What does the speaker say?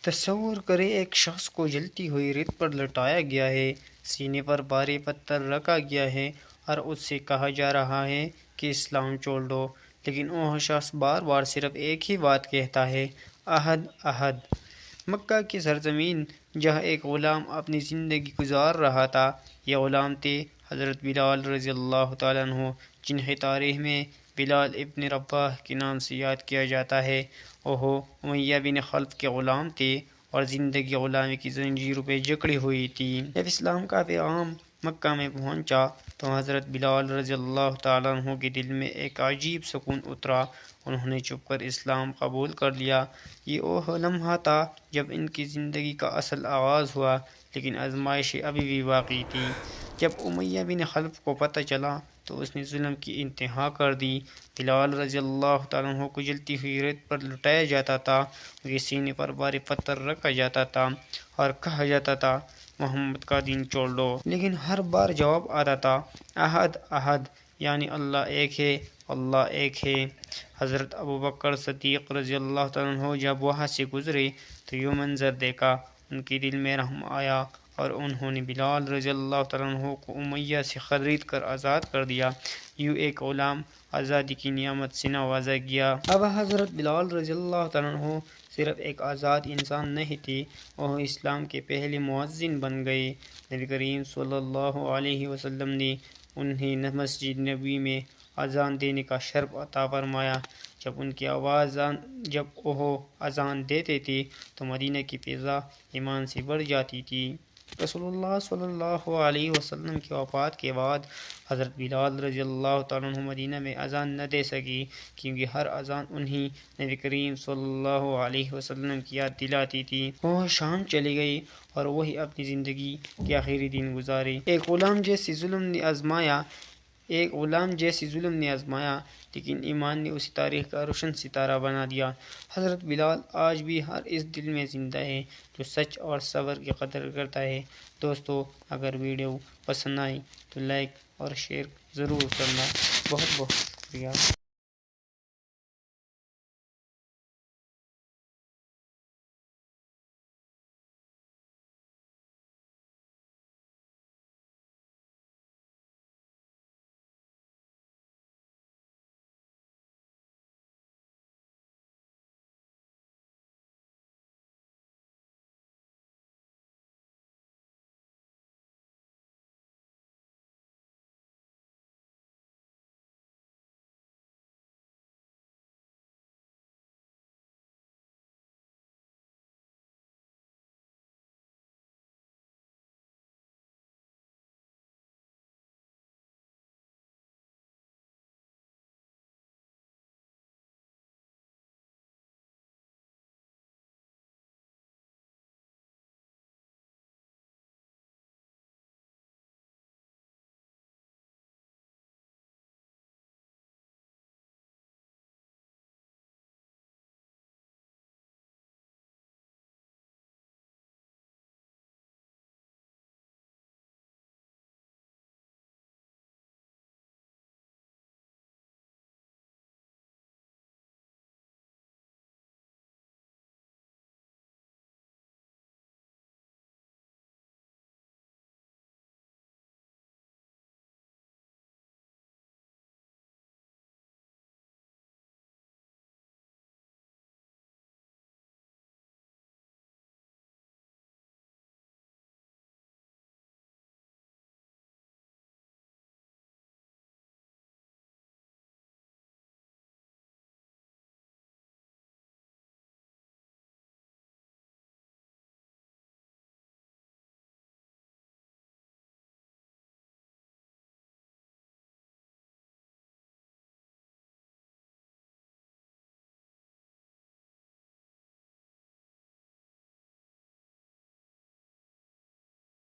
تصور کریں ایک شخص کو جلتی ہوئی ریت پر لٹایا گیا ہے، سینے پر بھاری پتھر رکھا گیا ہے اور اس سے کہا جا رہا ہے کہ اسلام چھوڑ دو، لیکن وہ شخص بار بار صرف ایک ہی بات کہتا ہے، احد احد۔ مکہ کی سرزمین جہاں ایک غلام اپنی زندگی گزار رہا تھا، یہ غلام تھے حضرت بلال رضی اللہ تعالیٰ عنہ، جنہیں تاریخ میں بلال ابن رباح کے نام سے یاد کیا جاتا ہے۔ وہ امیہ بن خلف کے غلام تھے اور زندگی غلامی کی زنجیروں پہ جکڑی ہوئی تھی۔ جب اسلام کا پیغام مکہ میں پہنچا تو حضرت بلال رضی اللہ تعالیٰ عنہ کے دل میں ایک عجیب سکون اترا۔ انہوں نے چھپ کر اسلام قبول کر لیا۔ یہ وہ لمحہ تھا جب ان کی زندگی کا اصل آغاز ہوا، لیکن آزمائشیں ابھی بھی باقی تھیں۔ جب امیہ بن خلف کو پتہ چلا تو اس نے ظلم کی انتہا کر دی۔ بلال رضی اللہ تعالیٰ عنہ کو جلتی ہوئی ریت پر لٹایا جاتا تھا، ان کے سینے پر بھاری پتھر رکھا جاتا تھا اور کہا جاتا تھا محمد کا دین چھوڑ دو، لیکن ہر بار جواب آتا تھا احد احد، یعنی اللہ ایک ہے، اللہ ایک ہے۔ حضرت ابوبکر صدیق رضی اللہ تعالیٰ عنہ جب وہاں سے گزرے تو یہ منظر دیکھا، ان کے دل میں رحم آیا اور انہوں نے بلال رضی اللہ تعالیٰ عنہ کو امیہ سے خرید کر آزاد کر دیا۔ یوں ایک غلام آزادی کی نعمت سے نوازا گیا۔ اب حضرت بلال رضی اللہ تعالیٰ عنہ صرف ایک آزاد انسان نہیں تھے، وہ اسلام کے پہلے مؤذن بن گئے۔ نبی کریم صلی اللہ علیہ وسلم نے انہیں مسجد نبوی میں اذان دینے کا شرف عطا فرمایا۔ جب وہ اذان دیتے تھے تو مدینہ کی فضا ایمان سے بڑھ جاتی تھی۔ رسول اللہ صلی اللہ علیہ وسلم کی وفات کے بعد حضرت بلال رضی اللہ تعالیٰ عنہ مدینہ میں اذان نہ دے سکی، کیونکہ ہر اذان انہیں نبی کریم صلی اللہ علیہ وسلم کی یاد دلاتی تھی۔ وہ شام چلی گئی اور وہی اپنی زندگی کے آخری دن گزارے۔ ایک غلام جیسی ظلم نے آزمایا، لیکن ایمان نے اسے تاریخ کا روشن ستارہ بنا دیا۔ حضرت بلال آج بھی ہر اس دل میں زندہ ہے جو سچ اور صبر کی قدر کرتا ہے۔ دوستو، اگر ویڈیو پسند آئی تو لائک اور شیئر ضرور کرنا۔ بہت بہت شکریہ۔